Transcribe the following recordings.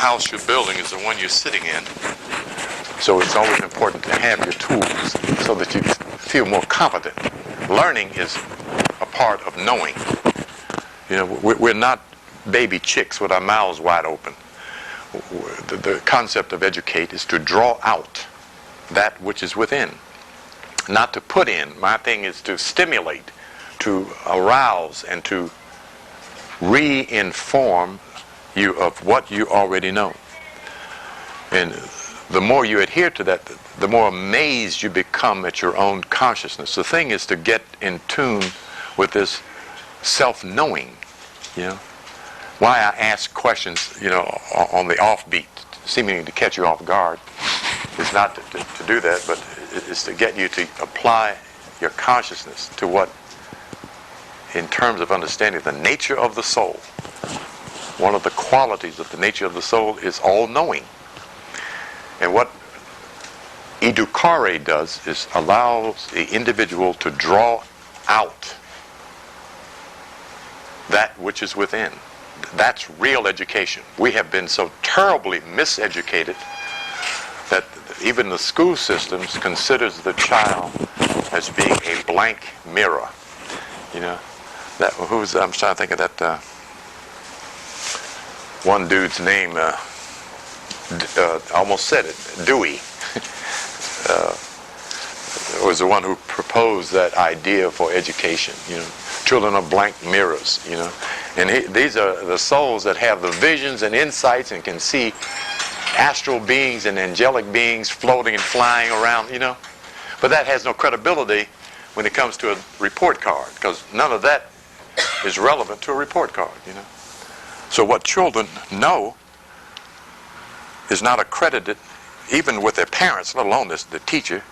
house you're building is the one you're sitting in. So it's always important to have your tools so that you feel more competent. Learning is a part of knowing. You know, we're not baby chicks with our mouths wide open. The concept of educate is to draw out that which is within, not to put in. My thing is to stimulate, to arouse, and to re-inform you of what you already know. And the more you adhere to that, the more amazed you become at your own consciousness. The thing is to get in tune with this self-knowing, you know. Why I ask questions, you know, on the offbeat, seeming to catch you off guard, is not to do that, but is to get you to apply your consciousness to what, in terms of understanding the nature of the soul. One of the qualities of the nature of the soul is all-knowing. And what educare does is allows the individual to draw out that which is within. That's real education. We have been so terribly miseducated that even the school systems considers the child as being a blank mirror. You know, that I'm trying to think of that one dude's name. I almost said it. Dewey was the one who proposed that idea for education. You know, children are blank mirrors. You know, and these are the souls that have the visions and insights and can see astral beings and angelic beings floating and flying around. You know, but that has no credibility when it comes to a report card, because none of that is relevant to a report card. You know, so what children know is not accredited even with their parents, let alone the teacher.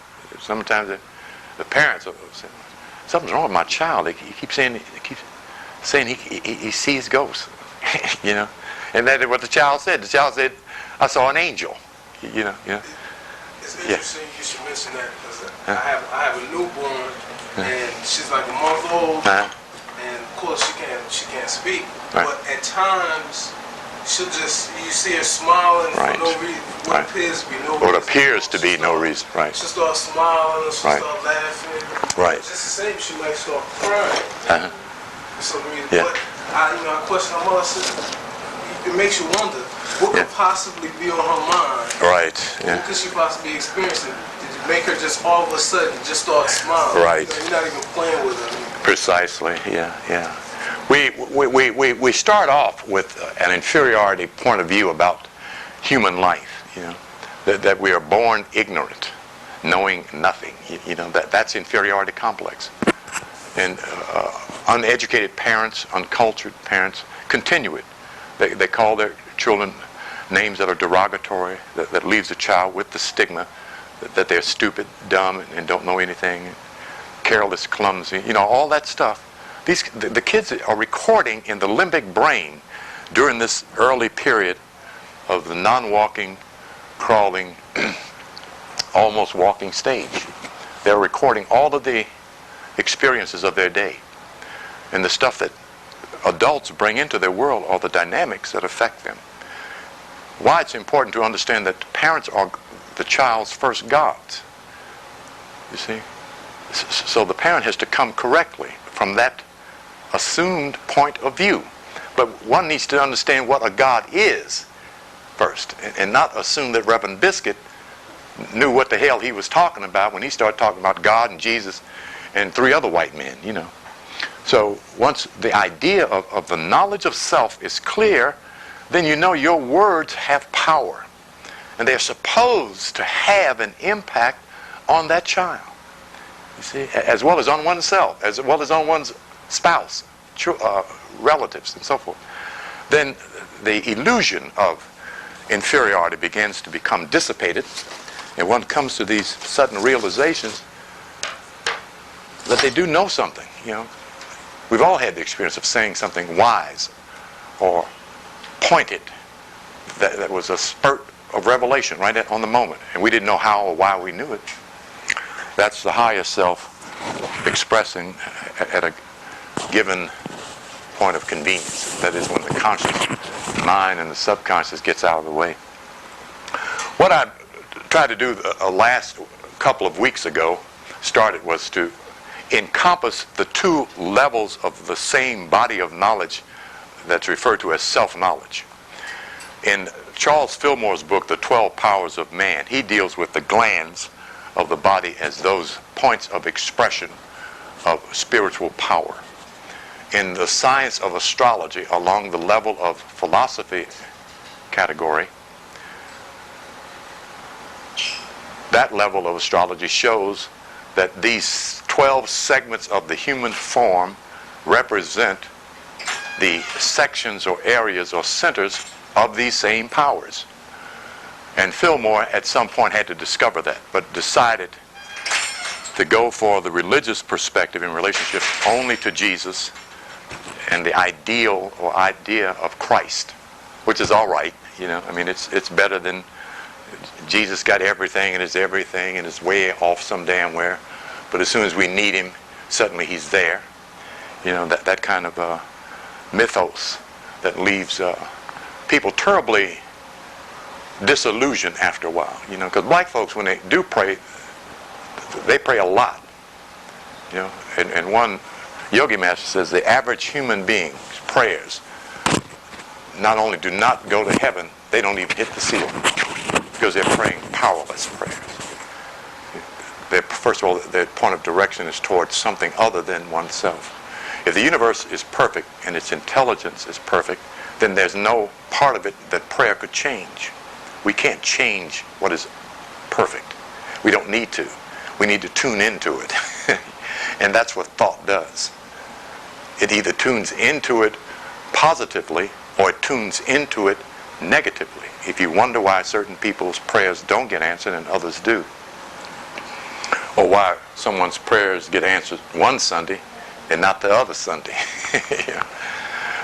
Sometimes the parents are saying, something's wrong with my child. He keeps saying he sees ghosts. You know, and that's what the child said. The child said, I saw an angel. You know. It's interesting you should mention that, because I have a newborn and she's like a month old, and of course she can't speak, but at times she'll just, you see her smiling for no reason, what appears to be no reason. What appeers to be no reason, right. She'll start smiling, she'll start laughing. Right. Just the same, she might start crying. For some reason. But I question her mother, it makes you wonder, what could possibly be on her mind? Right. What could she possibly be experiencing? Did you make her just all of a sudden just start smiling? Right. You're not even playing with her. Precisely, yeah. We start off with an inferiority point of view about human life, you know, that we are born ignorant, knowing nothing, you know, that's inferiority complex. And uneducated parents, uncultured parents continue it. They call their children names that are derogatory, that leaves the child with the stigma that they're stupid, dumb, and don't know anything, careless, clumsy, you know, all that stuff. The kids are recording in the limbic brain during this early period of the non-walking, crawling, almost walking stage. They're recording all of the experiences of their day. And the stuff that adults bring into their world are the dynamics that affect them. Why it's important to understand that parents are the child's first gods. You see? So the parent has to come correctly from that assumed point of view. But one needs to understand what a god is first, and not assume that Reverend Biscuit knew what the hell he was talking about when he started talking about God and Jesus and three other white men, you know. So once the idea of the knowledge of self is clear, then you know your words have power. And they're supposed to have an impact on that child. You see, as well as on oneself, as well as on one's spouse, relatives, and so forth. Then the illusion of inferiority begins to become dissipated, and one comes to these sudden realizations that they do know something. You know, we've all had the experience of saying something wise or pointed that was a spurt of revelation right on the moment, and we didn't know how or why we knew it. That's the higher self expressing at a given point of convenience. That is when the conscious mind and the subconscious gets out of the way. What I tried to do last couple of weeks ago was to encompass the two levels of the same body of knowledge that's referred to as self-knowledge. In Charles Fillmore's book, The 12 Powers of Man, he deals with the glands of the body as those points of expression of spiritual power. In the science of astrology, along the level of philosophy category, that level of astrology shows that these 12 segments of the human form represent the sections or areas or centers of these same powers. And Fillmore at some point had to discover that, but decided to go for the religious perspective in relationship only to Jesus and the ideal or idea of Christ, which is all right, you know. I mean, it's better than Jesus got everything and is everything and is way off some damn where, but as soon as we need him, suddenly he's there. You know, that kind of mythos that leaves people terribly disillusioned after a while. You know, because black folks, when they do pray, they pray a lot. You know, and one yogi master says the average human being's prayers not only do not go to heaven, they don't even hit the ceiling because they're praying powerless prayers. First of all, their point of direction is towards something other than oneself. If the universe is perfect and its intelligence is perfect, then there's no part of it that prayer could change. We can't change what is perfect. We don't need to. We need to tune into it. And that's what thought does. It either tunes into it positively or it tunes into it negatively. If you wonder why certain people's prayers don't get answered and others do, or why someone's prayers get answered one Sunday and not the other Sunday. Yeah.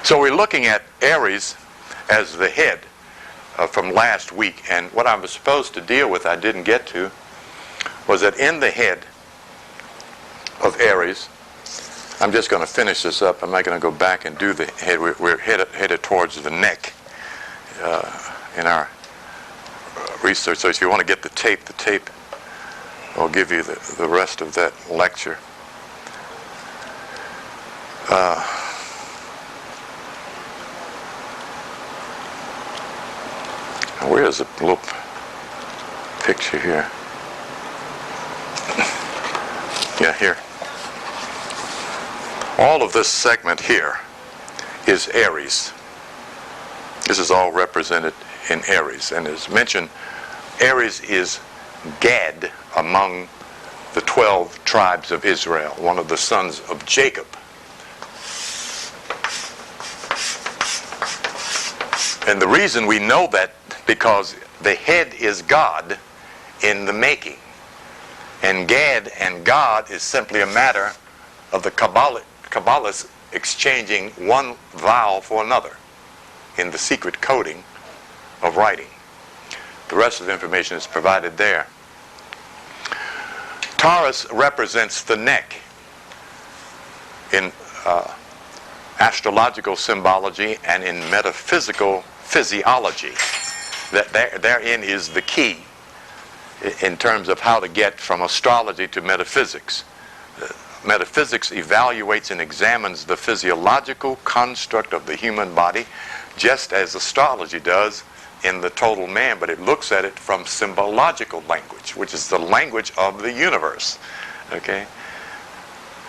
So we're looking at Aries as the head from last week, and what I was supposed to deal with, I didn't get to, was that in the head of Aries, I'm just going to finish this up. I'm not going to go back and do the head. We're headed towards the neck in our research. So if you want to get the tape will give you the rest of that lecture. Where is the little picture here? Yeah, here. All of this segment here is Aries. This is all represented in Aries. And as mentioned, Aries is Gad among the 12 tribes of Israel, one of the sons of Jacob. And the reason we know that, because the head is God in the making. And Gad and God is simply a matter of the Kabbalists exchanging one vowel for another in the secret coding of writing. The rest of the information is provided there. Taurus represents the neck in astrological symbology and in metaphysical physiology. That therein is the key in terms of how to get from astrology to metaphysics. Metaphysics evaluates and examines the physiological construct of the human body, just as astrology does in the total man, but it looks at it from symbological language, which is the language of the universe. Okay?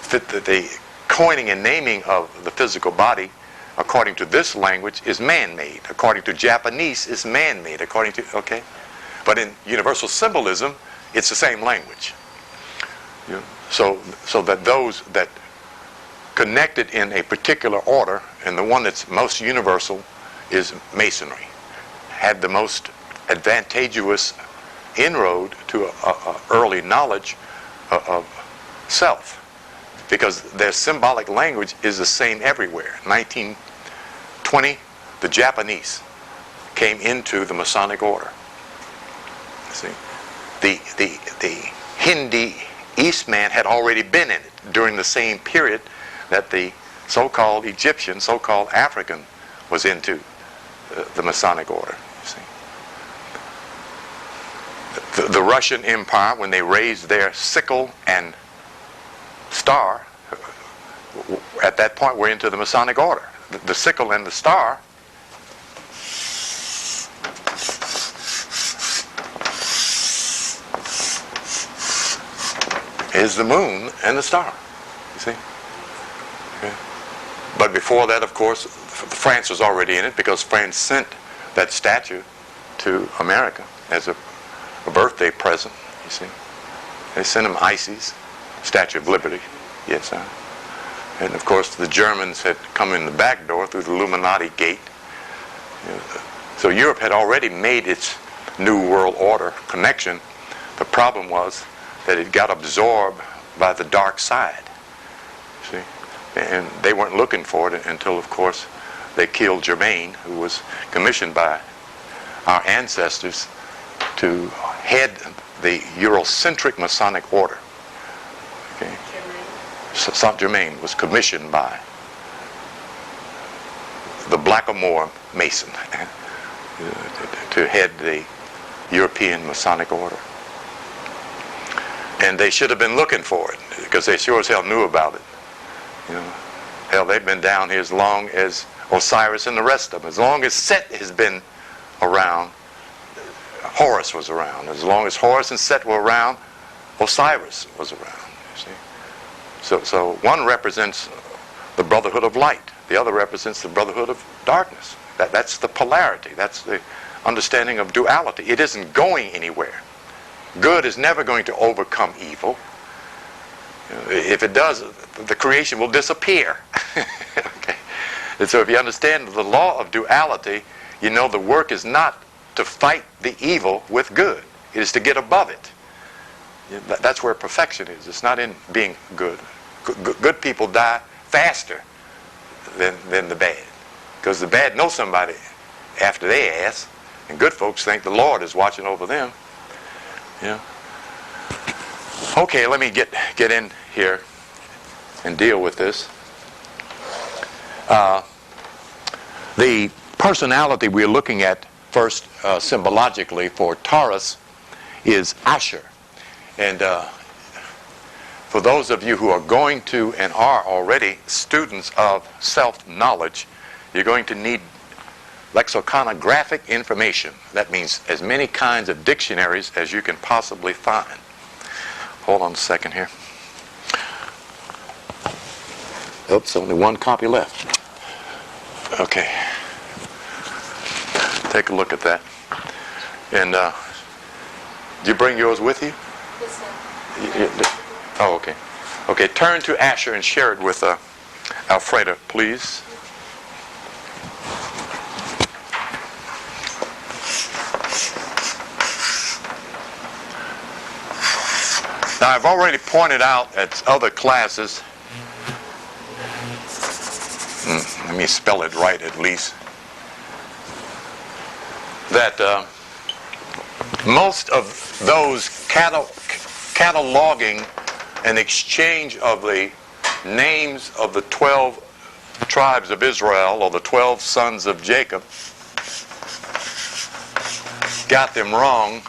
The coining and naming of the physical body, according to this language, is man-made. According to Japanese, is man-made. According to, okay? But in universal symbolism, it's the same language. You know? So that those that connected in a particular order, and the one that's most universal is Masonry, had the most advantageous inroad to early knowledge of self, because their symbolic language is the same everywhere. 1920, the Japanese came into the Masonic order. See, the Hindi Eastman had already been in it during the same period that the so-called Egyptian, so-called African was into. the Masonic order. You see, the Russian Empire, when they raised their sickle and star, at that point we're into the Masonic order. The sickle and the star is the moon and the star. You see? Okay. But before that, of course, France was already in it, because France sent that statue to America as a birthday present. You see? They sent him Isis, Statue of Liberty. Yes, sir. And of course the Germans had come in the back door through the Illuminati gate. So Europe had already made its New World Order connection. The problem was that it got absorbed by the dark side. See? And they weren't looking for it until, of course, they killed Germain, who was commissioned by our ancestors to head the Eurocentric Masonic order. Okay? Saint Germain was commissioned by the Blackamoor Mason to head the European Masonic order. And they should have been looking for it, because they sure as hell knew about it. You know, hell, they've been down here as long as Osiris and the rest of them. As long as Set has been around, Horus was around. As long as Horus and Set were around, Osiris was around. You see? So one represents the brotherhood of light. The other represents the brotherhood of darkness. That's the polarity. That's the understanding of duality. It isn't going anywhere. Good is never going to overcome evil. If it does, the creation will disappear. Okay. And so if you understand the law of duality, you know the work is not to fight the evil with good. It is to get above it. That's where perfection is. It's not in being good. Good people die faster than the bad, because the bad know somebody after they ass, and good folks think the Lord is watching over them. Yeah. Okay, let me get in here and deal with this. The personality we're looking at first symbologically for Taurus is Asher. And for those of you who are going to and are already students of self-knowledge, you're going to need lexiconographic information. That means as many kinds of dictionaries as you can possibly find. Hold on a second here. Oops, only one copy left. Okay. Take a look at that. And did you bring yours with you? Yes, sir. Oh, okay. Okay, turn to Asher and share it with Alfreda, please. Now, I've already pointed out at other classes, let me spell it right at least, that most of those cataloging and exchange of the names of the 12 tribes of Israel, or the 12 sons of Jacob, got them wrong,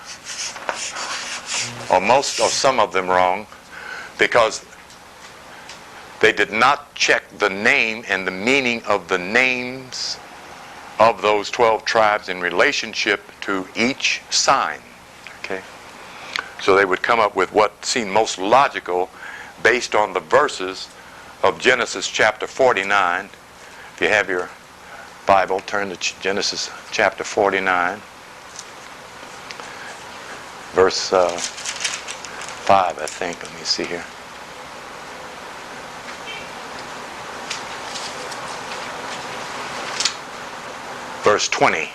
or most of some of them wrong, because they did not check the name and the meaning of the names of those 12 tribes in relationship to each sign. Okay? So they would come up with what seemed most logical based on the verses of Genesis chapter 49. If you have your Bible, turn to Genesis chapter 49, verse 5, I think. Let me see here. Verse 20,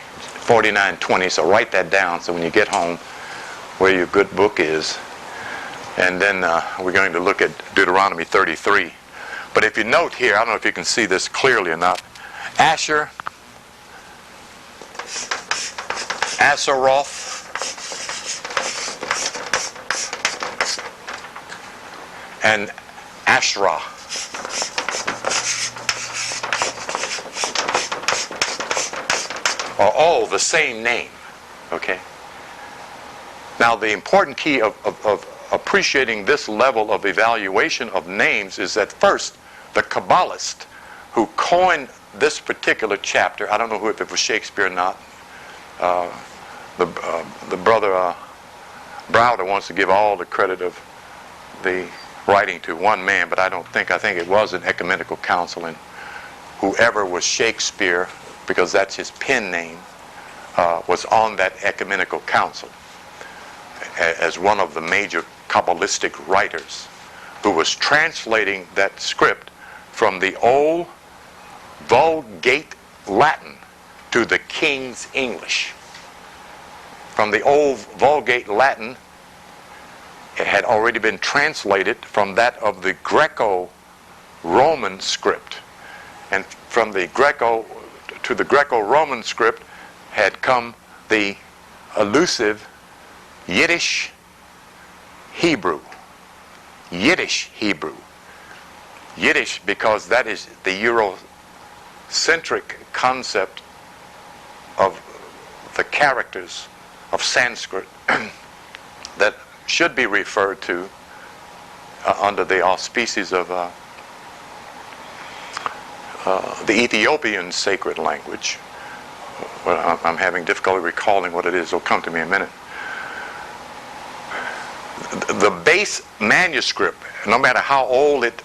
49:20. So write that down so when you get home where your good book is. And then we're going to look at Deuteronomy 33. But if you note here, I don't know if you can see this clearly or not, Asher, Aseroth, and Aserah. are all the same name. Okay? Now, the important key of appreciating this level of evaluation of names is that first, the Kabbalist who coined this particular chapter, I don't know if it was Shakespeare or not, the brother Browder wants to give all the credit of the writing to one man, but I think it was an ecumenical council, and whoever was Shakespeare, because that's his pen name, was on that ecumenical council as one of the major Kabbalistic writers, who was translating that script from the old Vulgate Latin to the King's English. From the old Vulgate Latin, it had already been translated from that of the Greco-Roman script. And from the Greco-Roman script had come the elusive Yiddish Hebrew. Yiddish Hebrew. Yiddish because that is the Eurocentric concept of the characters of Sanskrit that should be referred to under the auspices of the Ethiopian sacred language. Well, I'm having difficulty recalling what it is. It'll come to me in a minute. The base manuscript, no matter how old it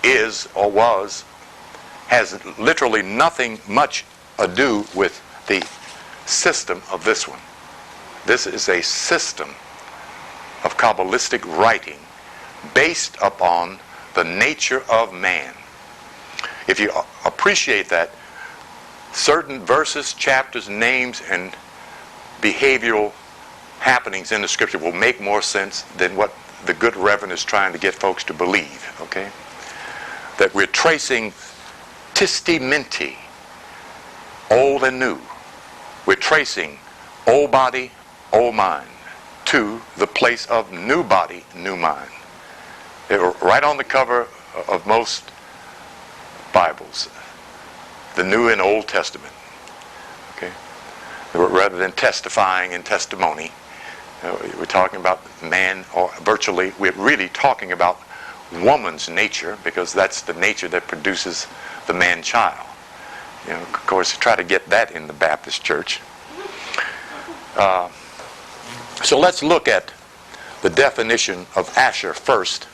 is or was, has literally nothing much ado with the system of this one. This is a system of Kabbalistic writing based upon the nature of man. If you appreciate that, certain verses, chapters, names, and behavioral happenings in the scripture will make more sense than what the good Reverend is trying to get folks to believe, okay? That we're tracing testimenti, old and new. We're tracing old body, old mind, to the place of new body, new mind. They're right on the cover of most Bibles, the New and Old Testament. Okay, rather than testifying in testimony, we're talking about man, or virtually, we're really talking about woman's nature, because that's the nature that produces the man-child. You know, of course, try to get that in the Baptist church. So let's look at the definition of Asher first.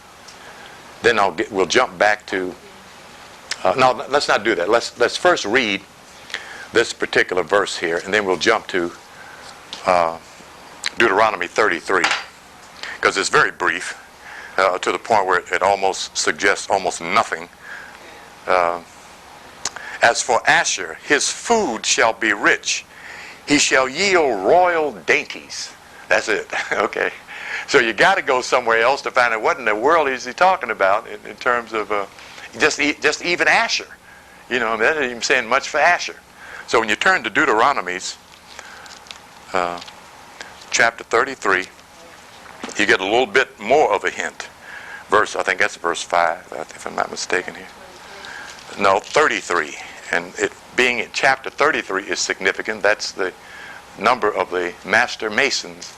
Then we'll jump back to. No, let's not do that. Let's first read this particular verse here, and then we'll jump to Deuteronomy 33, because it's very brief, to the point where it almost suggests almost nothing. As for Asher, his food shall be rich. He shall yield royal dainties. That's it. Okay. So you got to go somewhere else to find out what in the world is he talking about in terms of just even Asher. You know, that isn't even saying much for Asher. So when you turn to Deuteronomy's chapter 33, you get a little bit more of a hint. I think that's verse 5, if I'm not mistaken here. No, 33. And it being in chapter 33 is significant. That's the number of the master masons,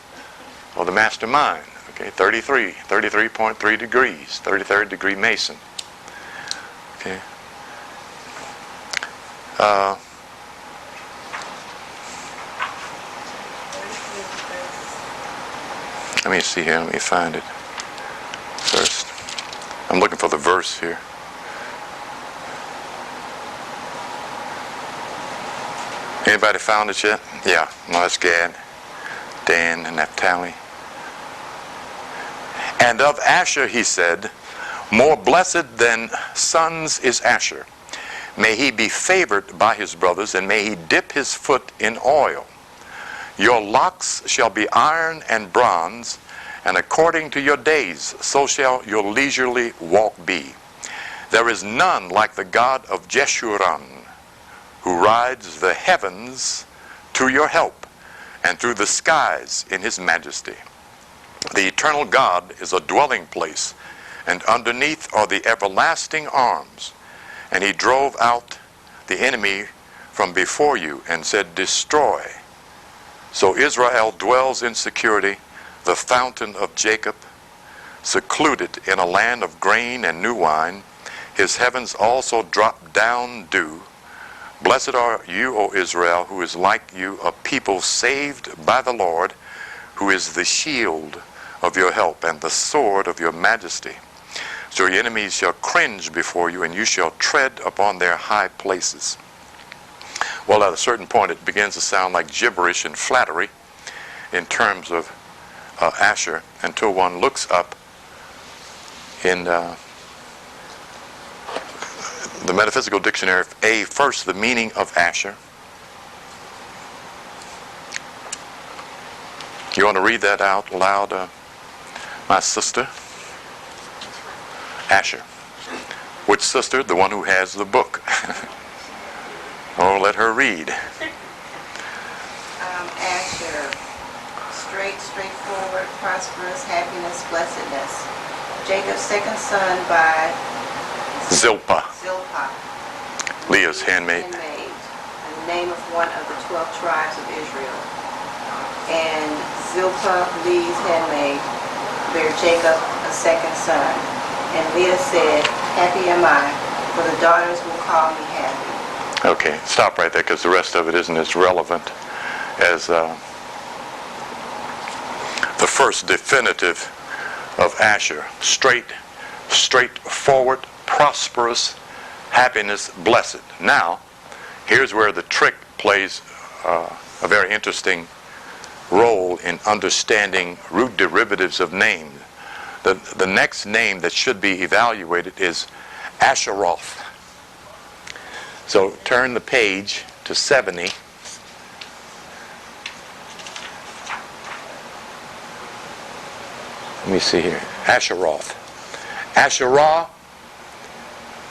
or the mastermind. Okay, 33, 33.3 degrees, 33rd degree Mason. Okay. Let me see here. Let me find it first. I'm looking for the verse here. Anybody found it yet? Yeah. No, that's Gad, Dan, and Naphtali. And of Asher he said, more blessed than sons is Asher. May he be favored by his brothers, and may he dip his foot in oil. Your locks shall be iron and bronze, and according to your days, so shall your leisurely walk be. There is none like the God of Jeshurun, who rides the heavens to your help, and through the skies in his majesty. The eternal God is a dwelling place, and underneath are the everlasting arms. And he drove out the enemy from before you and said, destroy. So Israel dwells in security, the fountain of Jacob, secluded in a land of grain and new wine. His heavens also drop down dew. Blessed are you, O Israel, who is like you, a people saved by the Lord, who is the shield of your help and the sword of your majesty. So your enemies shall cringe before you, and you shall tread upon their high places. Well, at a certain point, it begins to sound like gibberish and flattery in terms of Asher, until one looks up in the Metaphysical Dictionary of first the meaning of Asher. You want to read that out loud, my sister? Asher. Which sister? The one who has the book. Oh, let her read. Asher. Straightforward, prosperous, happiness, blessedness. Jacob's second son by Zilpah. Leah's handmaid. And the name of one of the 12 tribes of Israel. And Zilpah, Leah's handmaid, bare Jacob a second son. And Leah said, happy am I, for the daughters will call me happy. Okay, stop right there, because the rest of it isn't as relevant as the first definitive of Asher. Straightforward, prosperous, happiness, blessed. Now, here's where the trick plays a very interesting role in understanding root derivatives of names. The next name that should be evaluated is Aseroth. So turn the page to 70. Let me see here. Aseroth. Aserah,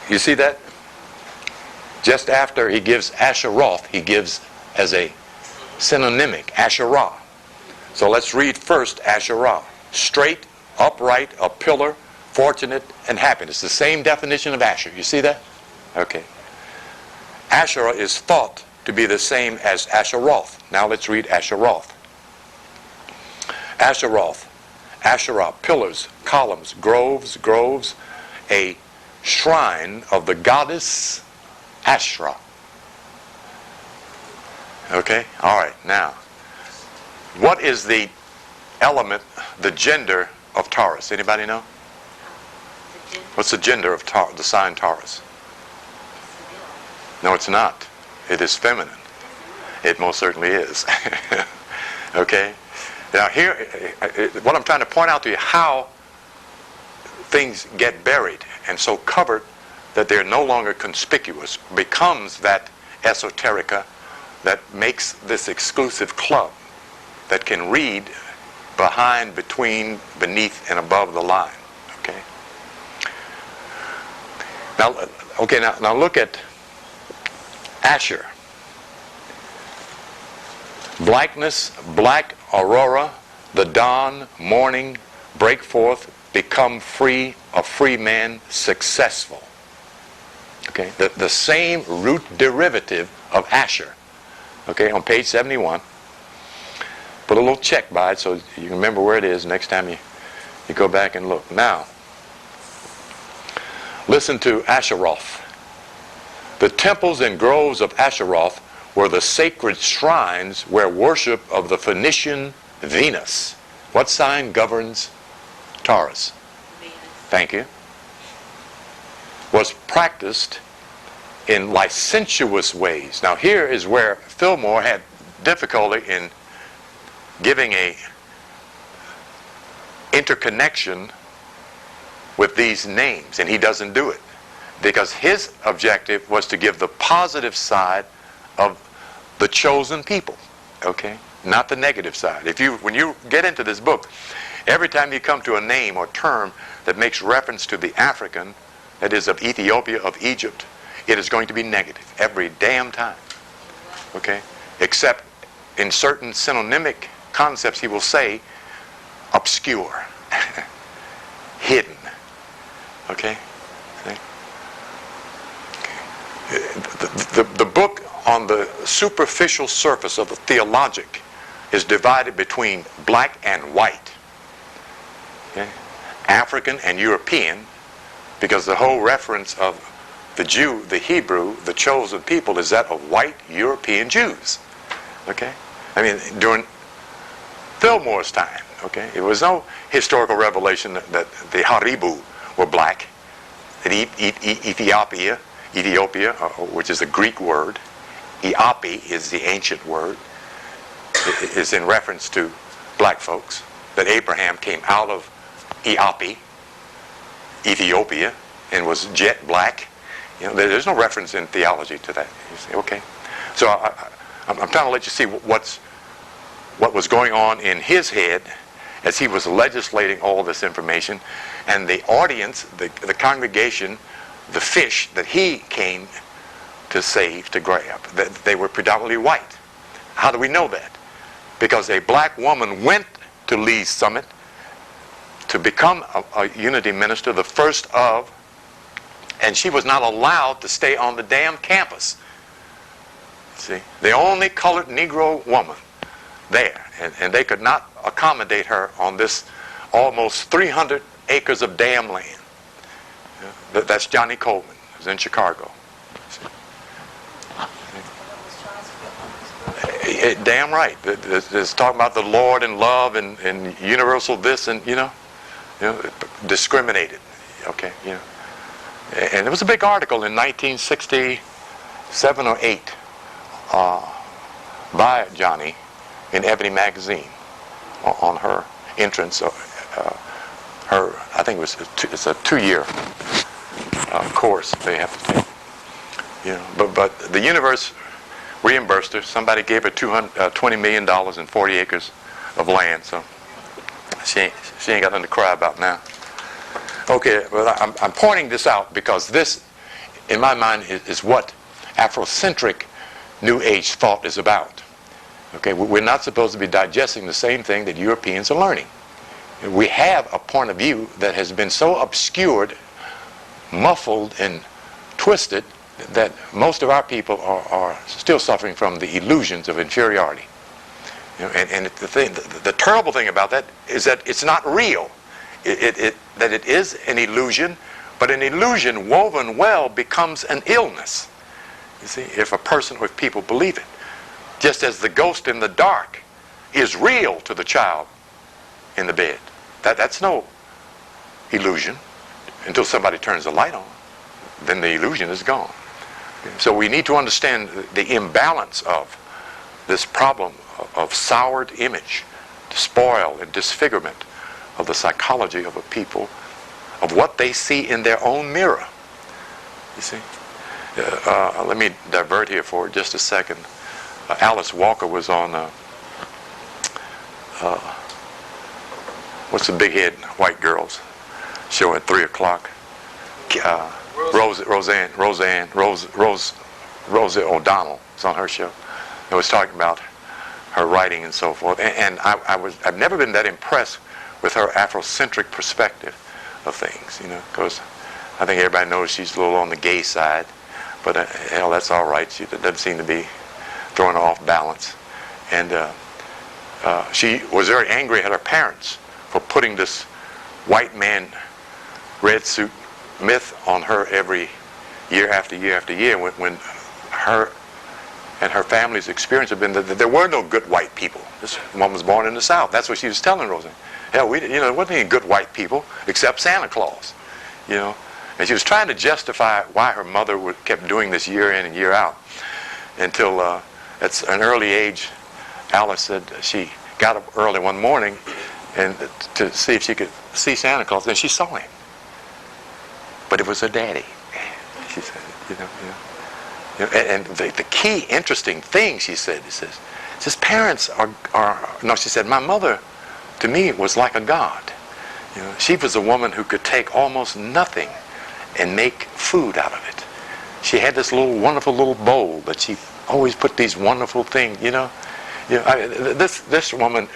you see that? Just after he gives Aseroth, he gives as a synonymic, Aserah. So let's read first Aserah. Straight, upright, a pillar, fortunate, and happiness. The same definition of Asher. You see that? Okay. Aserah is thought to be the same as Aseroth. Now let's read Aseroth. Aseroth. Aserah, pillars, columns, groves, a shrine of the goddess Aserah. Okay? All right. Now, what is the element, the gender of Taurus? Anybody know? What's the gender of the sign Taurus? No, it's not. It is feminine. It most certainly is. Okay? Now here, what I'm trying to point out to you, how things get buried and so covered that they're no longer conspicuous, becomes that esoterica that makes this exclusive club that can read behind, between, beneath, and above the line. Okay? Now look at Asher. Blackness, black aurora, the dawn, morning, break forth, become free, a free man, successful. Okay, the same root derivative of Asher. Okay, on page 71. Put a little check by it so you can remember where it is next time you go back and look. Now, listen to Aseroth. The temples and groves of Aseroth were the sacred shrines where worship of the Phoenician Venus. What sign governs Taurus? Venus. Thank you. Was practiced in licentious ways. Now here is where Fillmore had difficulty in giving a interconnection with these names, and he doesn't do it because his objective was to give the positive side of the chosen people, okay, not the negative side. When you get into this book, every time you come to a name or term that makes reference to the African, that is of Ethiopia, of Egypt, it is going to be negative every damn time, okay, except in certain synonymic concepts he will say obscure, hidden, okay. The book on the superficial surface of the theologic is divided between black and white. Okay? African and European, because the whole reference of the Jew, the Hebrew, the chosen people is that of white European Jews. Okay? I mean, during Fillmore's time, okay, it was no historical revelation that the Haribu were black. That Ethiopia, which is a Greek word, Iopi is the ancient word, is in reference to black folks. That Abraham came out of Iopi, Ethiopia, and was jet black. You know, there's no reference in theology to that. You say, okay. So I'm trying to let you see what was going on in his head as he was legislating all this information, and the audience, the congregation, the fish that he came to save, to grab, that they were predominantly white. How do we know that? Because a black woman went to Lee's summit to become a unity minister, the first of, and she was not allowed to stay on the damn campus. See, the only colored Negro woman there, and they could not accommodate her on this almost 300 acres of dam land. That's Johnny Coleman, who's in Chicago. Damn right. It's talking about the Lord and love and universal this and you know, discriminated. Okay, you know. And there was a big article in 1967 or 8 by Johnny in Ebony magazine on her entrance. Her, I think it's a 2-year course they have to take. You know, but the universe reimbursed her. Somebody gave her $20 million and 40 acres of land, so she ain't got nothing to cry about now. Okay, well, I'm pointing this out because this, in my mind, is what Afrocentric New Age thought is about. Okay, we're not supposed to be digesting the same thing that Europeans are learning. We have a point of view that has been so obscured, muffled, and twisted that most of our people are still suffering from the illusions of inferiority. You know, and the terrible thing about that is that it's not real. That it is an illusion, but an illusion woven well becomes an illness. You see, if a person or if people believe it. Just as the ghost in the dark is real to the child in the bed. That's no illusion until somebody turns the light on. Then the illusion is gone. So we need to understand the imbalance of this problem of soured image, spoil and disfigurement of the psychology of a people, of what they see in their own mirror. You see? Let me divert here for just a second. Alice Walker was on what's the big head white girls show at 3 o'clock? Rosie O'Donnell was on her show. It was talking about her writing and so forth. And I've never been that impressed with her Afrocentric perspective of things, you know, because I think everybody knows she's a little on the gay side, but hell, that's all right. She doesn't seem to be throwing her off balance. And she was very angry at her parents for putting this white man red suit myth on her every year after year after year, when her and her family's experience had been that there were no good white people. This woman was born in the South. That's what she was telling Roseanne. Hell, there wasn't any good white people except Santa Claus, you know. And she was trying to justify why her mother kept doing this year in and year out, until at an early age, Alice said she got up early one morning and to see if she could see Santa Claus. Then she saw him, but it was her daddy. She said, you know. And the key interesting thing she said, says parents are no, she said, my mother to me was like a god. You know, she was a woman who could take almost nothing and make food out of it. She had this wonderful little bowl that she always put these wonderful things, you know. This woman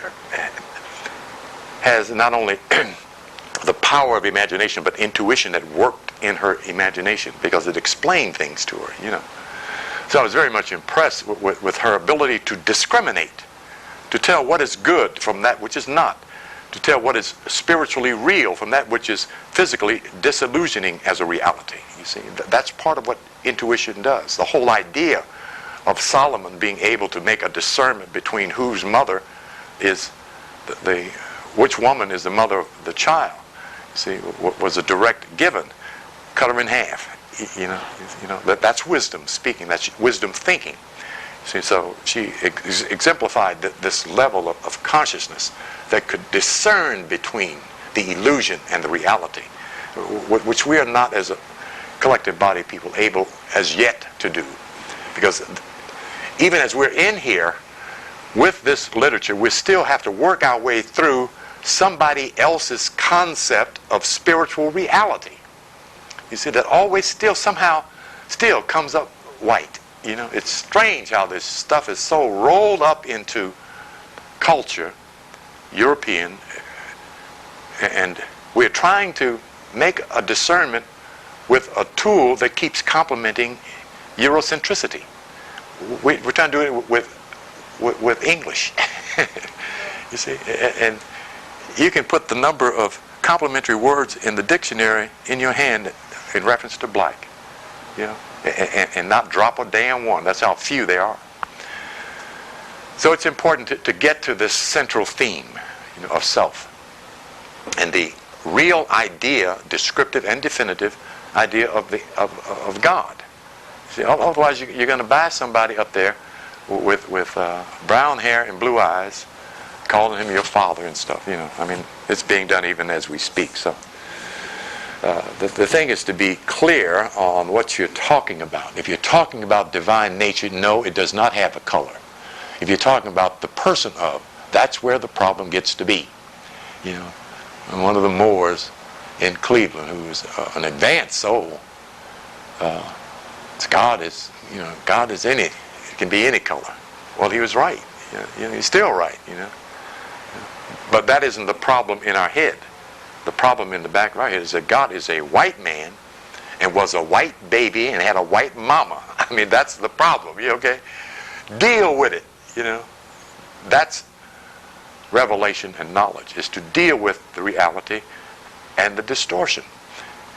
has not only the power of imagination, but intuition that worked in her imagination because it explained things to her, you know. So I was very much impressed with her ability to discriminate, to tell what is good from that which is not, to tell what is spiritually real from that which is physically disillusioning as a reality. You see, that's part of what intuition does. The whole idea of Solomon being able to make a discernment between whose mother is which woman is the mother of the child, you see, was a direct given. Cut her in half. You know that's wisdom speaking. That's wisdom thinking. See, so she exemplified this level of consciousness that could discern between the illusion and the reality, which we are not as a collective body of people able as yet to do. Because even as we're in here with this literature, we still have to work our way through somebody else's concept of spiritual reality. You see, that always still somehow still comes up white. You know, it's strange how this stuff is so rolled up into culture, European, and we're trying to make a discernment with a tool that keeps complementing Eurocentricity. We're trying to do it with English. You see, and you can put the number of complementary words in the dictionary in your hand in reference to black, you know, and not drop a damn one. That's how few there are. So it's important to get to this central theme, you know, of self, and the real idea, descriptive and definitive idea of God. See, otherwise you're going to buy somebody up there with brown hair and blue eyes, calling him your father and stuff. You know, I mean, it's being done even as we speak. So. The thing is to be clear on what you're talking about. If you're talking about divine nature, no, it does not have a color. If you're talking about the person of, that's where the problem gets to be. You know, and one of the Moors in Cleveland, who was an advanced soul, God is any, it can be any color. Well, he was right. You know, he's still right. You know, but that isn't the problem in our head. The problem in the back of our head is that God is a white man and was a white baby and had a white mama. I mean, that's the problem. You okay? Deal with it. You know, that's revelation and knowledge, is to deal with the reality and the distortion,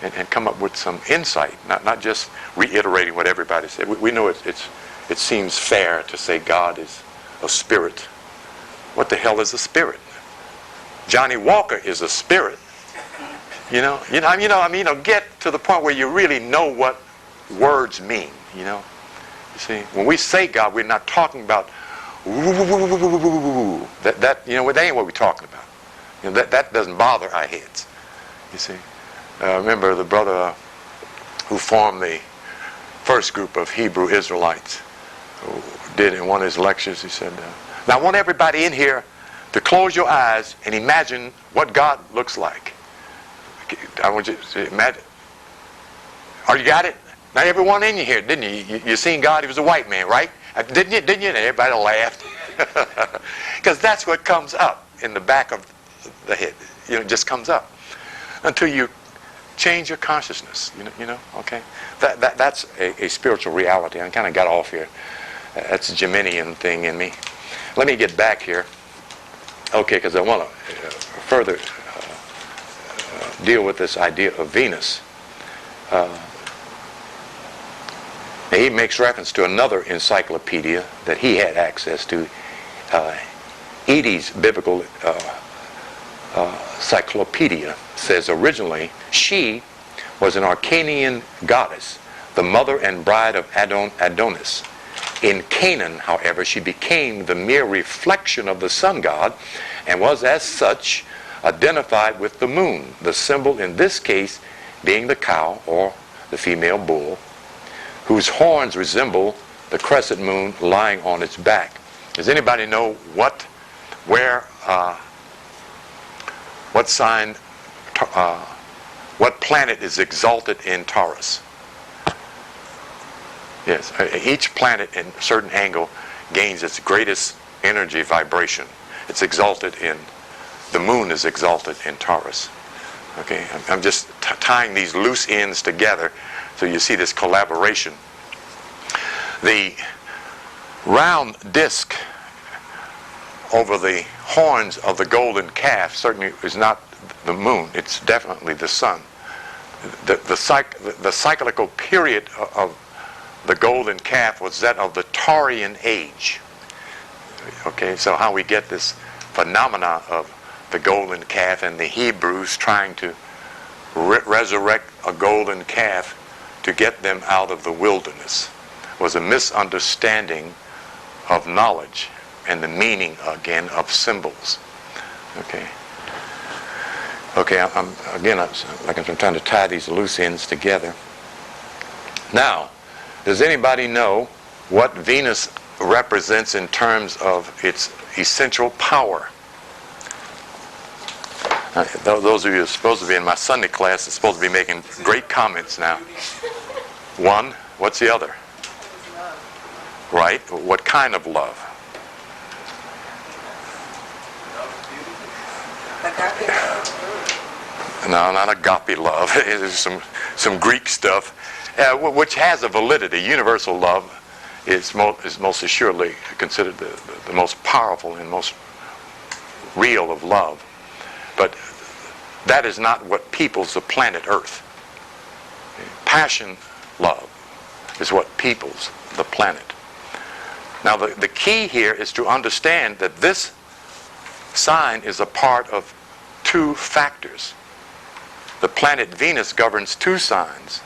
and come up with some insight, not just reiterating what everybody said. We know it seems fair to say God is a spirit. What the hell is a spirit? Johnny Walker is a spirit. Get to the point where you really know what words mean. You know, you see, when we say God, we're not talking about that. You know, that ain't what we're talking about. You know, that doesn't bother our heads. You see, remember the brother who formed the first group of Hebrew Israelites, who did in one of his lectures. He said, "Now I want everybody in here to close your eyes and imagine what God looks like." I want you to imagine. Oh, you got it? Now everyone in you here, didn't you? You seen God, he was a white man, right? Didn't you? And everybody laughed. Because that's what comes up in the back of the head. You know, it just comes up. Until you change your consciousness. You know, okay? That's a spiritual reality. I kind of got off here. That's a Geminian thing in me. Let me get back here. Okay, because I want to further deal with this idea of Venus. He makes reference to another encyclopedia that he had access to, Edie's Biblical Cyclopedia. Says originally she was an Arcanian goddess, the mother and bride of Adonis. In Canaan, however, she became the mere reflection of the sun god and was as such identified with the moon, the symbol in this case being the cow or the female bull, whose horns resemble the crescent moon lying on its back. Does anybody know what sign, what planet is exalted in Taurus? Yes, each planet in a certain angle gains its greatest energy vibration. It's exalted in, the moon is exalted in Taurus. Okay, I'm just tying these loose ends together so you see this collaboration. The round disc over the horns of the golden calf certainly is not the moon. It's definitely the sun. The cyclical period of the golden calf was that of the Taurian age. Okay, so how we get this phenomena of the golden calf and the Hebrews trying to resurrect a golden calf to get them out of the wilderness was a misunderstanding of knowledge and the meaning, again, of symbols. Okay. Okay, I'm trying to tie these loose ends together. Now, does anybody know what Venus represents in terms of its essential power? Those of you who are supposed to be in my Sunday class are supposed to be making great comments now. One, what's the other? Right? What kind of love? No, not agape love. It's some Greek stuff, which has a validity. Universal love is most assuredly considered the most powerful and most real of love. But that is not what peoples the planet Earth. Passion love is what peoples the planet. Now the key here is to understand that this sign is a part of two factors. The planet Venus governs two signs.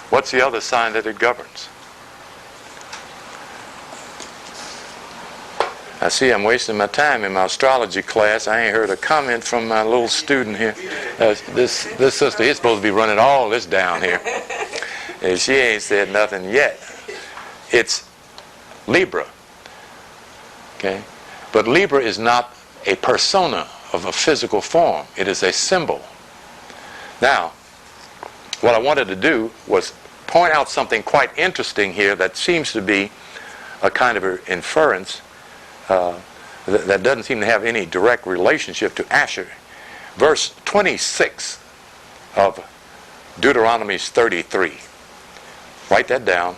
What's the other sign that it governs? I see I'm wasting my time in my astrology class. I ain't heard a comment from my little student here. This sister is supposed to be running all this down here. And she ain't said nothing yet. It's Libra. Okay? But Libra is not a persona of a physical form. It is a symbol. Now, what I wanted to do was point out something quite interesting here that seems to be a kind of an inference that doesn't seem to have any direct relationship to Asher. Verse 26 of Deuteronomy 33. Write that down.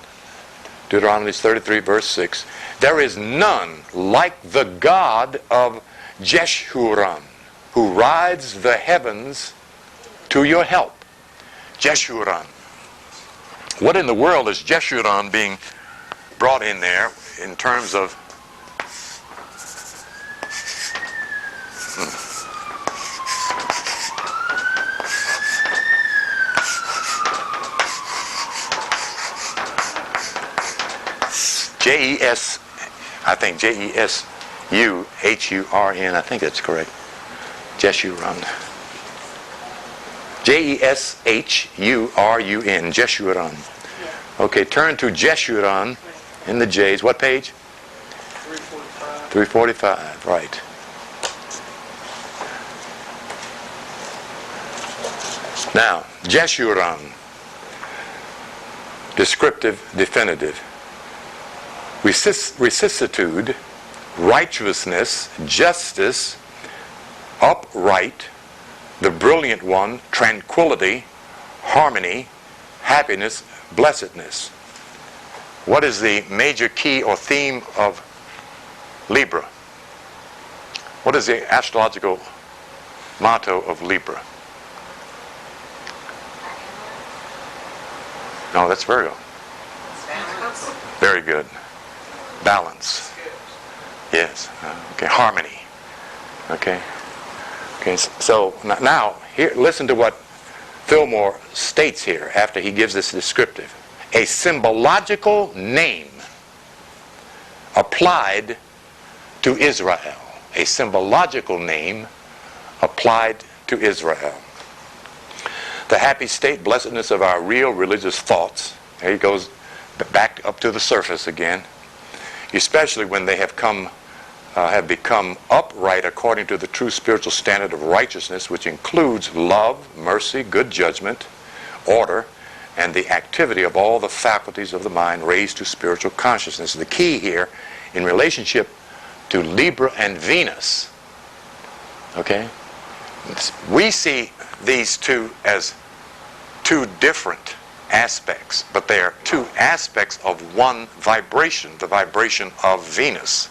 Deuteronomy 33, verse 6. There is none like the God of Jeshurun, who rides the heavens to your help. Jeshurun. What in the world is Jeshurun being brought in there in terms of J-E-S, I think J-E-S-U-H-U-R-N, I think that's correct. Jeshurun. J-E-S-H-U-R-U-N, Jeshurun. Okay, turn to Jeshurun in the J's. What page? 345. 345, right. Now, Jeshurun, descriptive, definitive. Vicissitude, righteousness, justice, upright, the brilliant one, tranquility, harmony, happiness, blessedness. What is the major key or theme of Libra? What is the astrological motto of Libra? No, that's Virgo. Very good. Balance. Yes. Okay. Harmony. Okay. Okay. So now, here, listen to what Fillmore states here after he gives this descriptive. A symbological name applied to Israel. A symbological name applied to Israel. The happy state, blessedness of our real religious thoughts. There he goes back up to the surface again. Especially when they have become upright according to the true spiritual standard of righteousness, which includes love, mercy, good judgment, order, and the activity of all the faculties of the mind raised to spiritual consciousness. The key here, in relationship to Libra and Venus, okay, we see these two as two different aspects, but they are two aspects of one vibration, the vibration of Venus,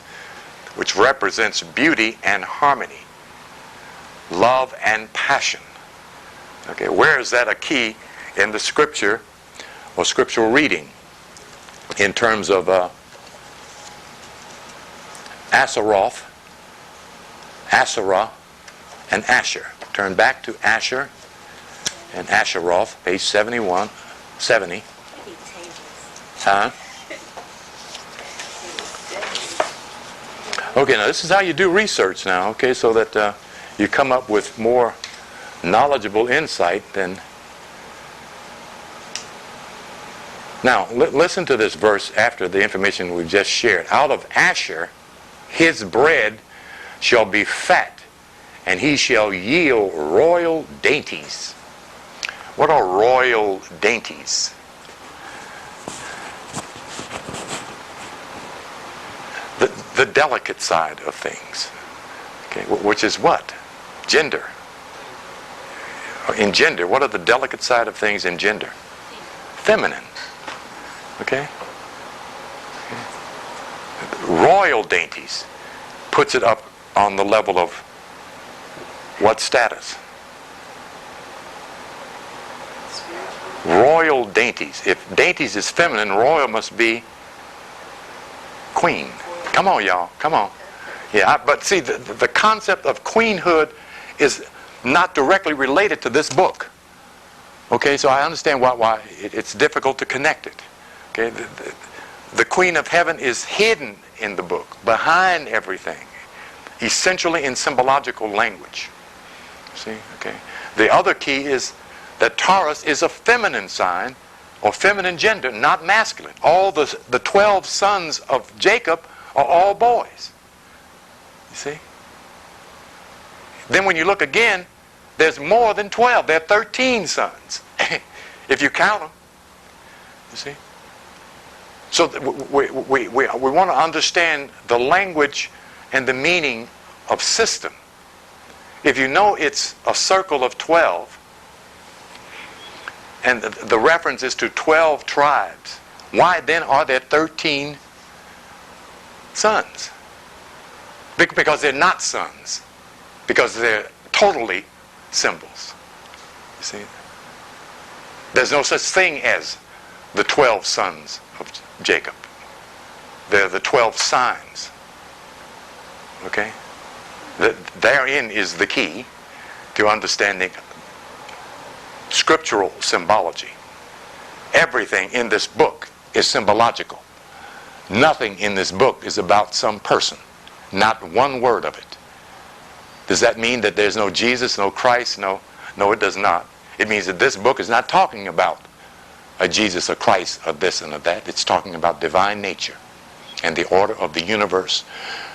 which represents beauty and harmony, love and passion. Okay, where is that a key in the scripture or scriptural reading in terms of Aseroth, Aserah, and Asher? Turn back to Asher and Asheroth, page 70. Huh? Okay, now this is how you do research now, okay, so that you come up with more knowledgeable insight than... Now, listen to this verse after the information we've just shared. Out of Asher, his bread shall be fat, and he shall yield royal dainties. What are royal dainties? The delicate side of things. Okay, which is what? Gender. In gender, what are the delicate side of things in gender? Feminine. Okay? Royal dainties puts it up on the level of what status? Royal dainties. If dainties is feminine, royal must be queen. Come on, y'all. Come on. Yeah, but see, the concept of queenhood is not directly related to this book. Okay, so I understand why it's difficult to connect it. Okay, the Queen of Heaven is hidden in the book, behind everything, essentially in symbological language. See, okay. The other key is that Taurus is a feminine sign, or feminine gender, not masculine. All the 12 sons of Jacob are all boys. You see? Then when you look again, there's more than 12. There are 13 sons, if you count them. You see? So we want to understand the language and the meaning of system. If you know it's a circle of 12, and the reference is to 12 tribes, why then are there 13 sons? Because they're not sons. Because they're totally symbols. You see? There's no such thing as the 12 sons of Jacob. They're the 12 signs. Okay? Therein is the key to understanding scriptural symbology. Everything in this book is symbological. Nothing in this book is about some person. Not one word of it. Does that mean that there's no Jesus, no Christ? No, it does not. It means that this book is not talking about a Jesus, a Christ, or this and of that. It's talking about divine nature and the order of the universe,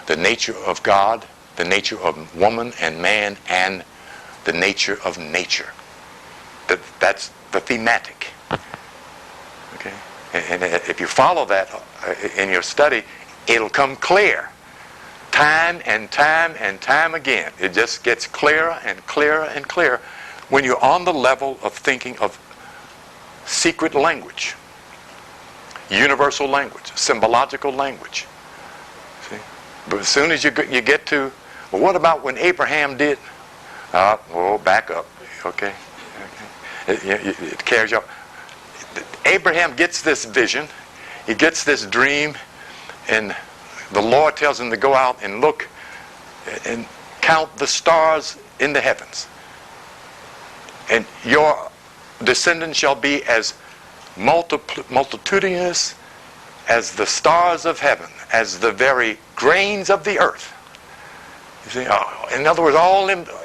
the nature of God, the nature of woman and man, and the nature of nature. That's the thematic. Okay? And if you follow that in your study, it'll come clear. Time and time and time again. It just gets clearer and clearer and clearer when you're on the level of thinking of secret language, universal language, symbological language. See? But as soon as you get to, well, what about when Abraham did? Back up. Okay. It carries you. Abraham gets this vision. He gets this dream, and the Lord tells him to go out and look and count the stars in the heavens. And your descendants shall be as multitudinous as the stars of heaven, as the very grains of the earth. You see, in other words,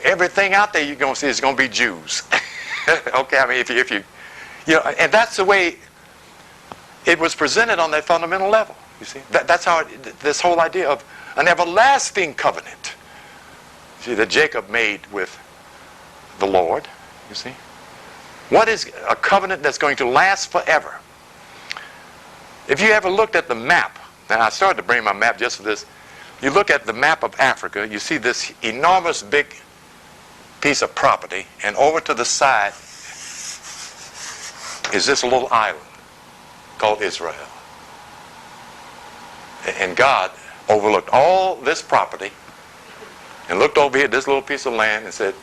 everything out there you're going to see is going to be Jews. Okay, I mean, if you and that's the way it was presented on that fundamental level. You see, that's how this whole idea of an everlasting covenant, you see, that Jacob made with the Lord. You see, what is a covenant that's going to last forever? If you ever looked at the map, and I started to bring my map just for this. You look at the map of Africa, you see this enormous big piece of property, and over to the side is this little island called Israel. And God overlooked all this property and looked over here at this little piece of land and said,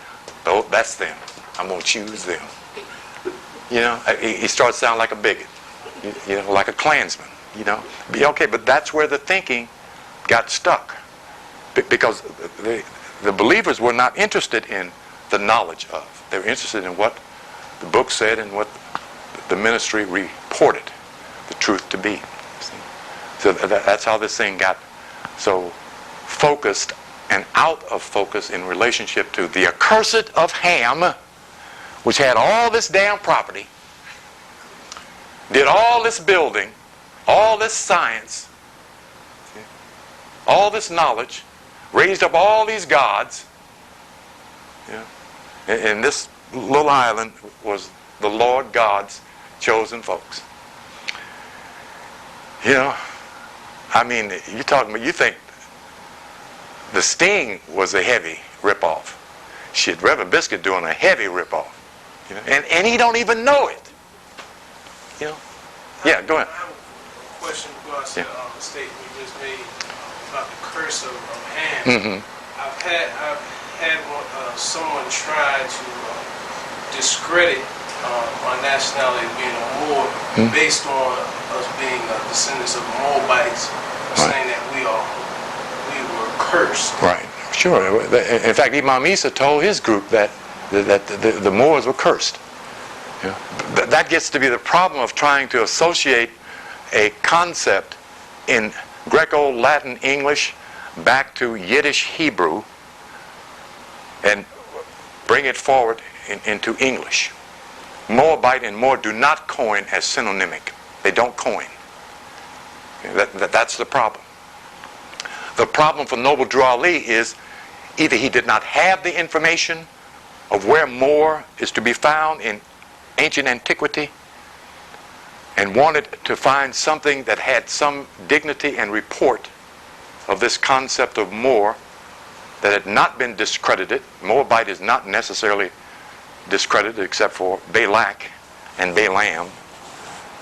oh, that's them. I'm going to choose them. You know, he starts sounding like a bigot, you know, like a Klansman, you know. Okay, but that's where the thinking got stuck. Because the believers were not interested in the knowledge of. They were interested in what the book said and what the ministry reported the truth to be. See? So that's how this thing got so focused and out of focus in relationship to the accursed of Ham, which had all this damn property, did all this building, all this science, see? All this knowledge, raised up all these gods. Yeah. And this little island was the Lord God's chosen folks. You know, I mean, you think the Sting was a heavy ripoff. Shit, Reverend Biscuit doing a heavy ripoff. You know, and he don't even know it. You know? Yeah, go ahead. I have a question regards to the statement you just made about the curse of Ham. Mm-hmm. I've had someone try to discredit my nationality being a Moor based on us being descendants of Moabites, saying that we were cursed. Right. Sure. In fact, Imam Isa told his group that the Moors were cursed. Yeah. That gets to be the problem of trying to associate a concept in Greco-Latin English back to Yiddish Hebrew and bring it forward into English. Moabite and Moor do not coin as synonymic. They don't coin. That's the problem. The problem for Noble Drew Ali is either he did not have the information of where Moor is to be found in ancient antiquity and wanted to find something that had some dignity and report of this concept of Moor that had not been discredited. Moabite is not necessarily discredited except for Balak and Balaam,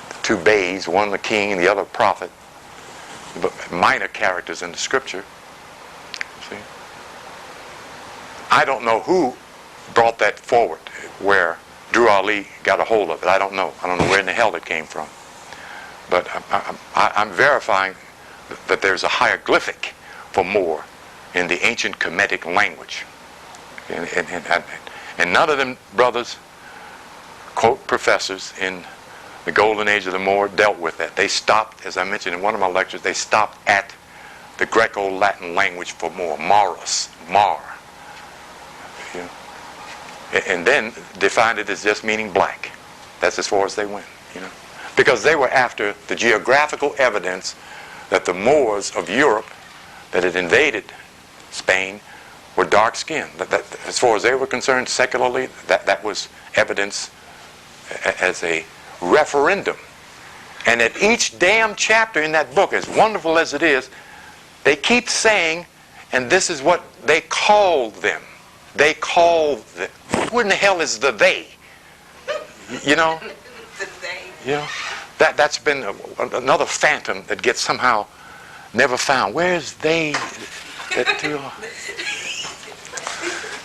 the two Bays, one the king and the other prophet, but minor characters in the scripture. See? I don't know who brought that forward, where Drew Ali got a hold of it. I don't know. I don't know where in the hell it came from. But I'm verifying that there's a hieroglyphic for Moor in the ancient Kemetic language. And none of them brothers, quote professors in the golden age of the Moor, dealt with that. They stopped, as I mentioned in one of my lectures, they stopped at the Greco-Latin language for Moor, Maurus, Mar. You know? And then defined it as just meaning black. That's as far as they went, you know. Because they were after the geographical evidence that the Moors of Europe that had invaded Spain were dark-skinned. That, as far as they were concerned, secularly, that was evidence as a referendum. And at each damn chapter in that book, as wonderful as it is, they keep saying, and this is what they called them. They called them. Who in the hell is the they? You know? The they. You know? That's been another phantom that gets somehow never found. Where's they? You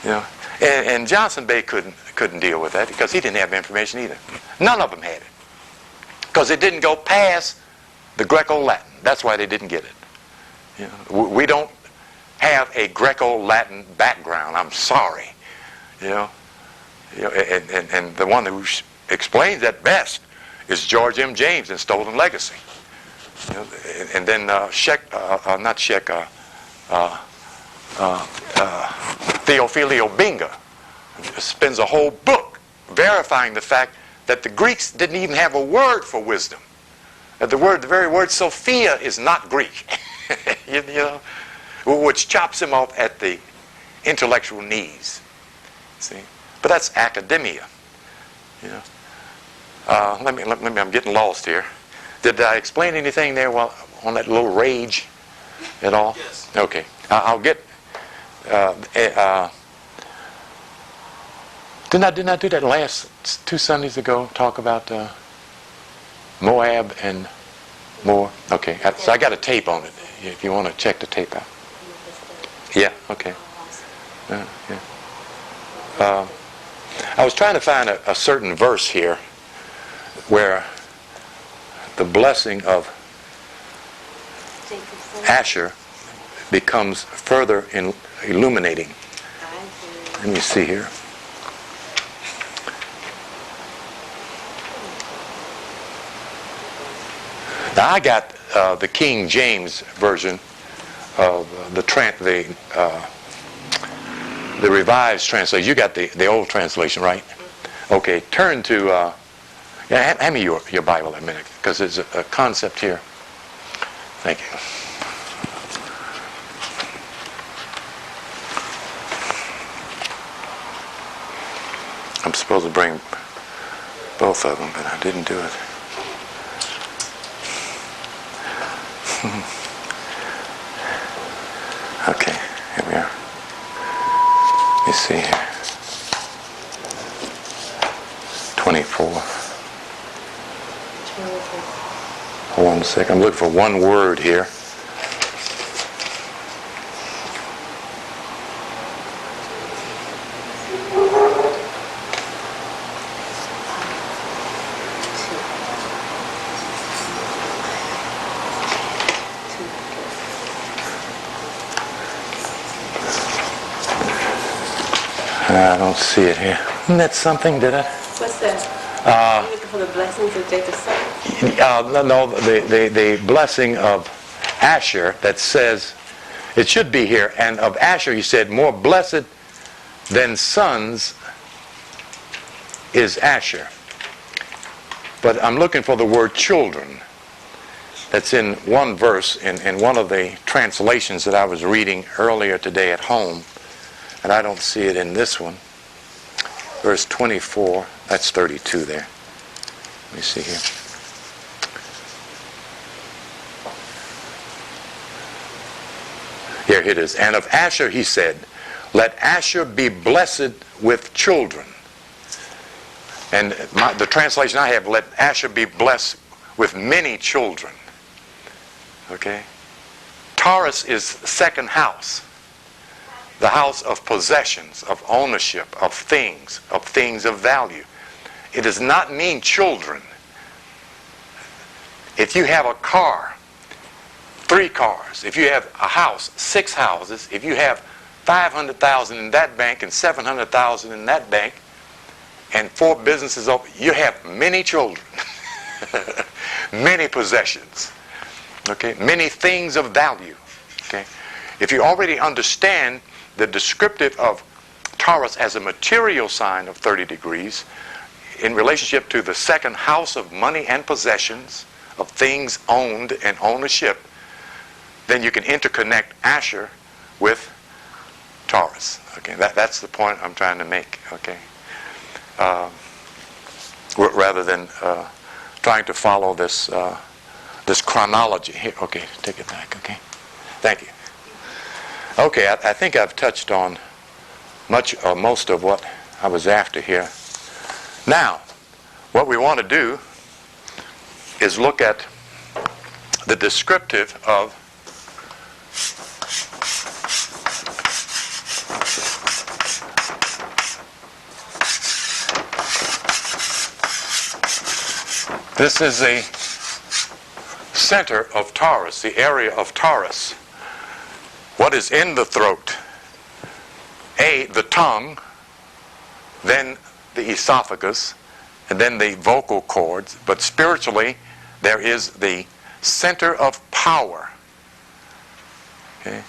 know? And Johnson Bay couldn't deal with that because he didn't have information either. None of them had it. Because it didn't go past the Greco-Latin. That's why they didn't get it. You know? We don't have a Greco-Latin background. I'm sorry. You know? And the one who explains that best is George M. James in Stolen Legacy. You know? And then Theophilio Binga spends a whole book verifying the fact that the Greeks didn't even have a word for wisdom. That the very word Sophia is not Greek. you know, which chops him off at the intellectual knees. See, but that's academia. You know, let me. I'm getting lost here. Did I explain anything there on that little rage at all? Yes. Okay, I'll get. Didn't I do that last 2 Sundays ago? Talk about Moab and Moor. Okay, so I got a tape on it. If you want to check the tape out. Yeah. Okay. Yeah. I was trying to find a certain verse here where the blessing of Asher becomes further illuminating. Let me see here. Now I got the King James version of the Revised translation. You got the old translation, right? Okay, turn to, hand me your Bible a minute, because there's a concept here. Thank you. I'm supposed to bring both of them, but I didn't do it. Okay, here we are. Let me see here. 24. Hold on a second. I'm looking for one word here. I don't see it here. Isn't that something? Did I? What's that? You looking for the blessings of Jacob's son? No, the blessing of Asher that says, it should be here, and of Asher he said, more blessed than sons is Asher. But I'm looking for the word children. That's in one verse in one of the translations that I was reading earlier today at home. And I don't see it in this one. Verse 24, that's 32 there. Let me see here. Here it is. And of Asher he said, let Asher be blessed with children. And the translation I have, let Asher be blessed with many children. Okay? Taurus is second house. The house of possessions, of ownership, of things of value. It does not mean children. If you have a car, 3 cars, if you have a house, 6 houses, if you have 500,000 in that bank and 700,000 in that bank, and 4 businesses open, you have many children, many possessions, okay, many things of value. Okay, if you already understand the descriptive of Taurus as a material sign of 30 degrees in relationship to the second house of money and possessions, of things owned and ownership, then you can interconnect Asher with Taurus. Okay, that's the point I'm trying to make. Okay, rather than trying to follow this this chronology. Here, okay, take it back. Okay, thank you. Okay, I think I've touched on much or most of what I was after here. Now, what we want to do is look at the descriptive of this is a center of Taurus, the area of Taurus. What is in the throat? A, the tongue, then the esophagus, and then the vocal cords. But spiritually, there is the center of power. Okay?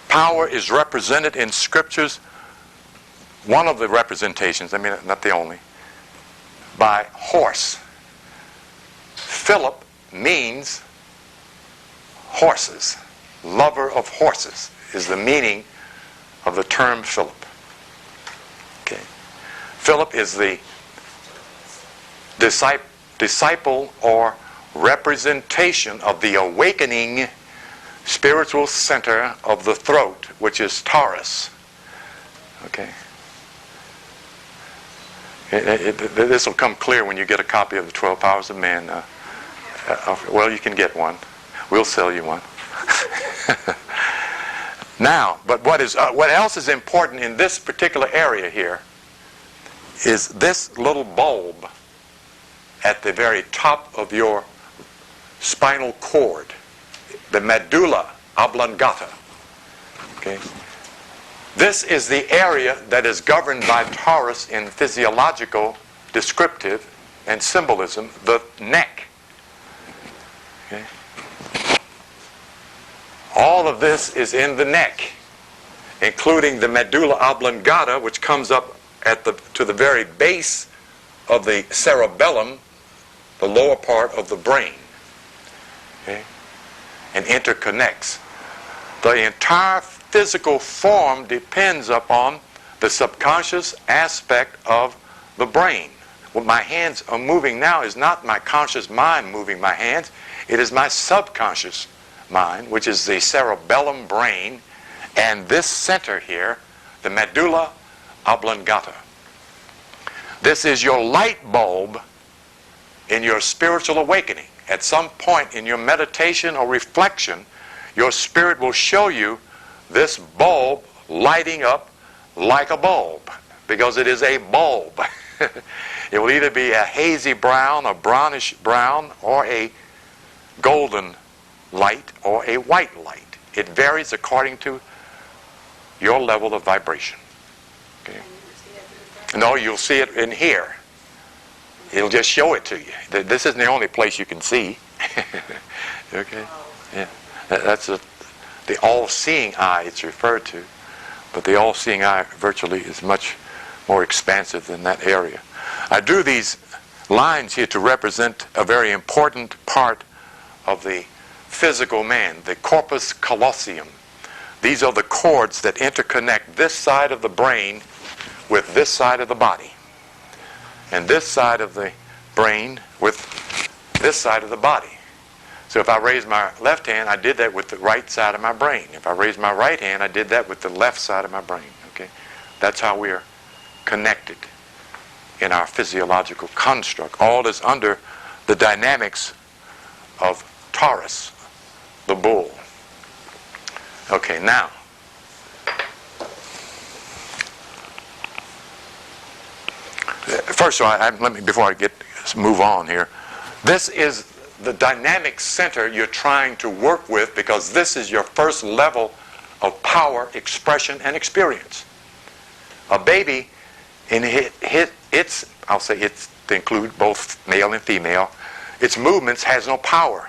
Power is represented in scriptures, one of the representations, I mean not the only, by horse. Philip means horses. Lover of horses is the meaning of the term Philip. Okay. Philip is the disciple or representation of the awakening spiritual center of the throat, which is Taurus. Okay. This will come clear when you get a copy of the 12 Powers of Man Well, you can get one. We'll sell you one. Now, but what else is important in this particular area here is this little bulb at the very top of your spinal cord, the Medulla Oblongata. Okay? This is the area that is governed by Taurus in physiological, descriptive, and symbolism, the neck. Okay? All of this is in the neck, including the Medulla Oblongata, which comes up to the very base of the cerebellum, the lower part of the brain, okay, and interconnects. The entire physical form depends upon the subconscious aspect of the brain. What my hands are moving now is not my conscious mind moving my hands. It is my subconscious mind, which is the cerebellum brain, and this center here, the Medulla Oblongata. This is your light bulb in your spiritual awakening. At some point in your meditation or reflection, your spirit will show you this bulb lighting up like a bulb, because it is a bulb. It will either be a hazy brown, a brownish brown, or a golden light, or a white light. It varies according to your level of vibration. Okay? No, you'll see it in here. It'll just show it to you. This isn't the only place you can see. Okay? Yeah. That's the all-seeing eye it's referred to. But the all-seeing eye virtually is much more expansive than that area. I drew these lines here to represent a very important part of the physical man, the Corpus Callosum. These are the cords that interconnect this side of the brain with this side of the body, and this side of the brain with this side of the body. So if I raise my left hand, I did that with the right side of my brain. If I raise my right hand, I did that with the left side of my brain. Okay? That's how we are connected in our physiological construct. All is under the dynamics of Taurus, the bull. Okay, now, first of all, let me, before I move on here, this is the dynamic center you're trying to work with, because this is your first level of power, expression, and experience. A baby, I'll say it's to include both male and female, its movements has no power.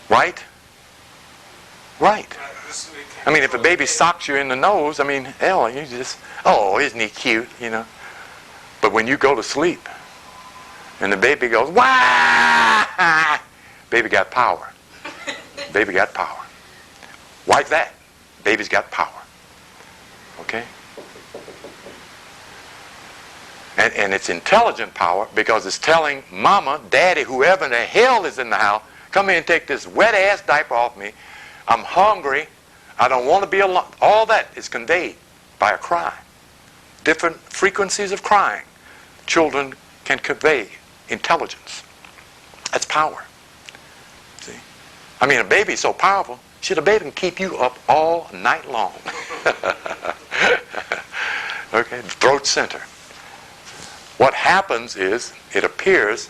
Right? Right. I mean, if a baby socks you in the nose, I mean, hell, you just, oh, isn't he cute, you know? But when you go to sleep, and the baby goes, wah! Baby got power. Baby got power. Like that. Baby's got power. Okay? And it's intelligent power, because it's telling mama, daddy, whoever in the hell is in the house, come here and take this wet-ass diaper off me. I'm hungry. I don't want to be alone. All that is conveyed by a cry. Different frequencies of crying. Children can convey intelligence. That's power. See? I mean, a baby's so powerful, shit, a baby can keep you up all night long. Okay, the throat center. What happens is, it appears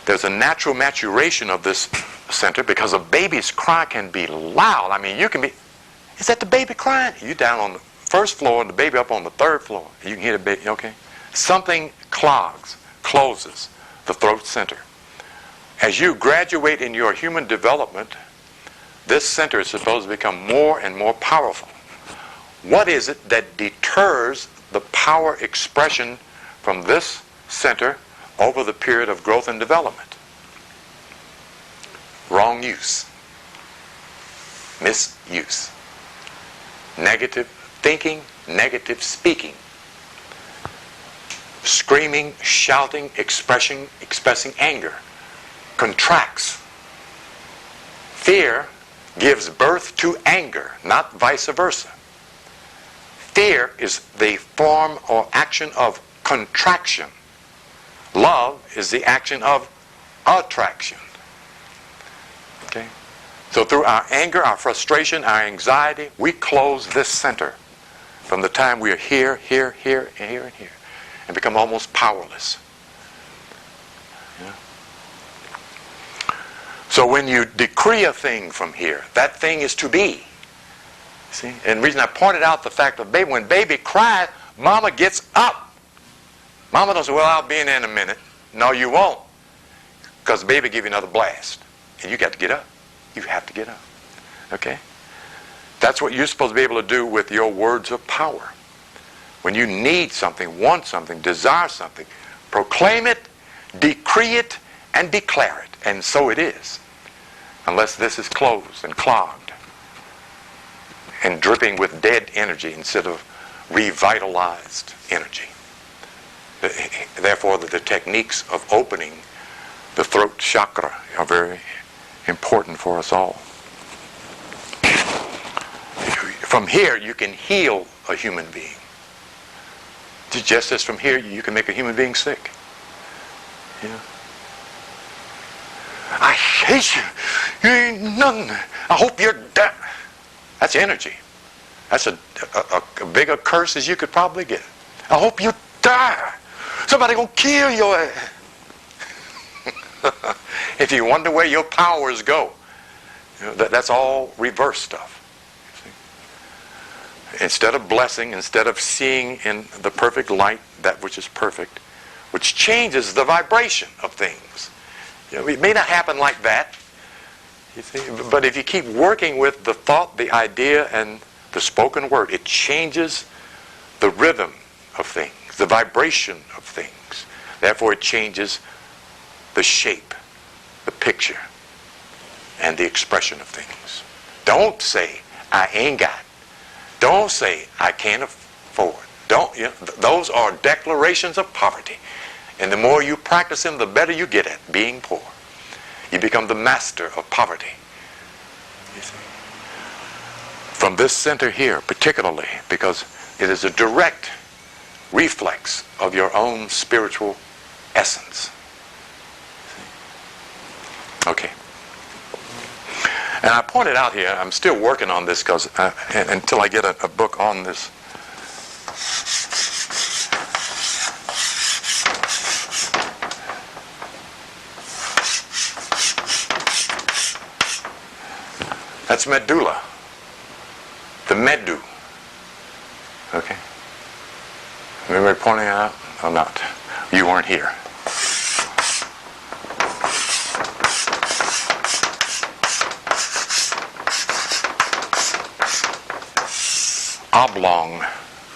there's a natural maturation of this center, because a baby's cry can be loud. I mean, you can be, is that the baby crying? You down on the first floor and the baby up on the third floor. You can hear the baby, okay? Something closes the throat center. As you graduate in your human development, this center is supposed to become more and more powerful. What is it that deters the power expression from this center over the period of growth and development? Wrong use. Misuse. Negative thinking, negative speaking. Screaming, shouting, expressing anger. Contracts. Fear gives birth to anger, not vice versa. Fear is the form or action of contraction Love is the action of attraction. Okay? So through our anger, our frustration, our anxiety, we close this center from the time we are here, here, here, and here, and here, and become almost powerless. Yeah? So when you decree a thing from here, that thing is to be. See? And the reason I pointed out the fact that when baby cries, mama gets up. Mama don't say, well, I'll be in there in a minute. No, you won't. Because baby give you another blast. And you got to get up. You have to get up. Okay? That's what you're supposed to be able to do with your words of power. When you need something, want something, desire something, proclaim it, decree it, and declare it. And so it is. Unless this is closed and clogged and dripping with dead energy instead of revitalized energy. Therefore, the techniques of opening the throat chakra are very important for us all. From here, you can heal a human being. Just as from here, you can make a human being sick. Yeah. I hate you. You ain't nothing. I hope you're dead. That's energy. That's a bigger curse as you could probably get. I hope you die. Somebody gonna kill your ass. If you wonder where your powers go, that's all reverse stuff. Instead of blessing, instead of seeing in the perfect light that which is perfect, which changes the vibration of things. It may not happen like that, you see, but if you keep working with the thought, the idea, and the spoken word, it changes the rhythm of things, the vibration of things. Therefore, it changes the shape, the picture, and the expression of things. Don't say, I ain't got. Don't say, I can't afford. Those are declarations of poverty. And the more you practice them, the better you get at being poor. You become the master of poverty. You see? From this center here, particularly, because it is a direct reflex of your own spiritual essence. Okay. And I pointed out here, I'm still working on this because until I get a book on this. That's medulla. The medu. Okay. Remember pointing it out or not? You weren't here. Oblong